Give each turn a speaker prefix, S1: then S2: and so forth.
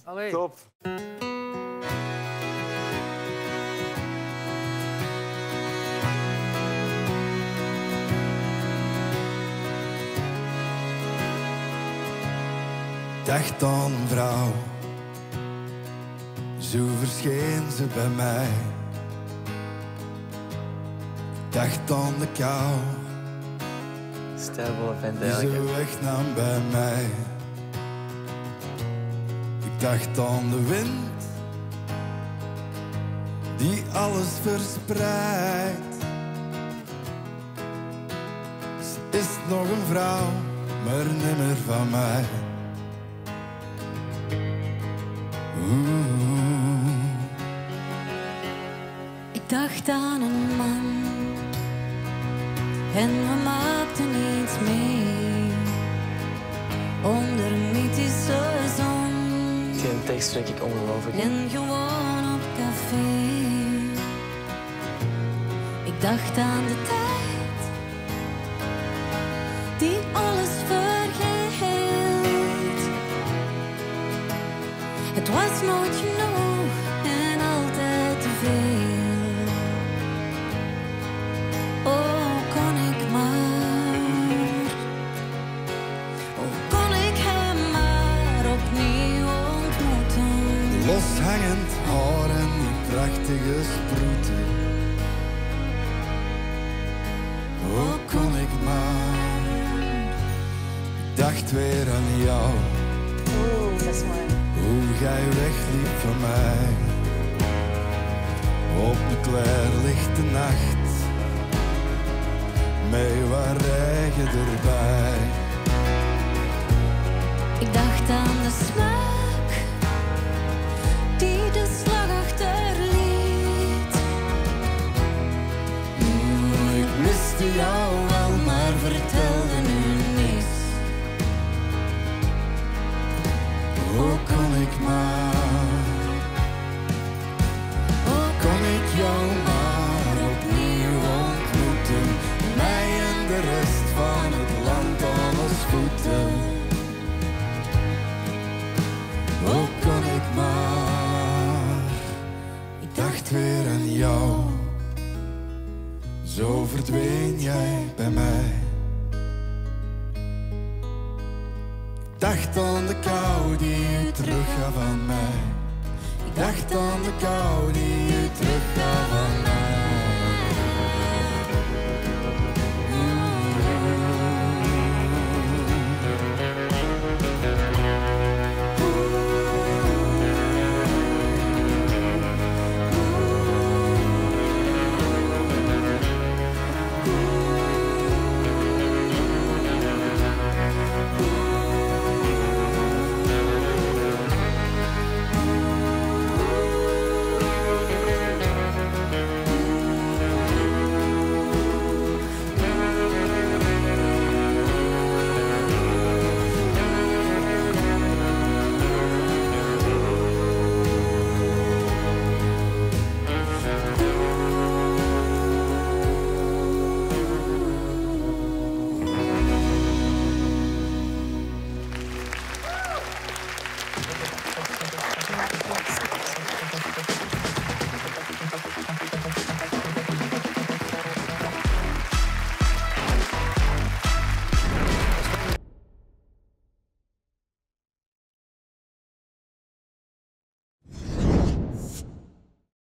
S1: Allee.
S2: Top.
S3: Dacht aan een vrouw, zo verscheen ze bij mij. Dacht aan de kou,
S4: Stijlvolle vent
S3: die
S4: eigenlijk.
S3: ze wegnam bij mij. Ik dacht aan de wind, die alles verspreidt. Ze is nog een vrouw, maar nimmer van mij.
S5: Ik dacht aan een man en we maakten iets mee onder een mythische zon.
S4: Die tekst vind ik ongelooflijk.
S5: En gewoon op café. Ik dacht aan de tijd die alles vergeet. Het was nooit genoeg en altijd te veel. Oh, kon ik maar. Oh, kon ik hem maar opnieuw ontmoeten.
S3: Loshangend haar en die prachtige sproeten. Oh, kon ik maar. Ik dacht weer aan jou.
S6: Oeh, dat is mooi.
S3: Hoe jij wegliep van mij. Op de klaarlichte nacht. Mee waar regen erbij.
S5: Ik dacht aan de smaak die de slag achterliet.
S3: Ik miste jou wel, maar vertelde nu niets. Hoe kon ik maar? Hoe kon ik jou maar opnieuw ontmoeten? Mij en de rest van het land aan ons voeten. Hoe kon ik maar? Ik dacht weer aan jou. Zo verdween jij bij mij. Ik dacht aan de kou die je teruggaf aan mij. Ik dacht aan de kou die je teruggaf aan mij.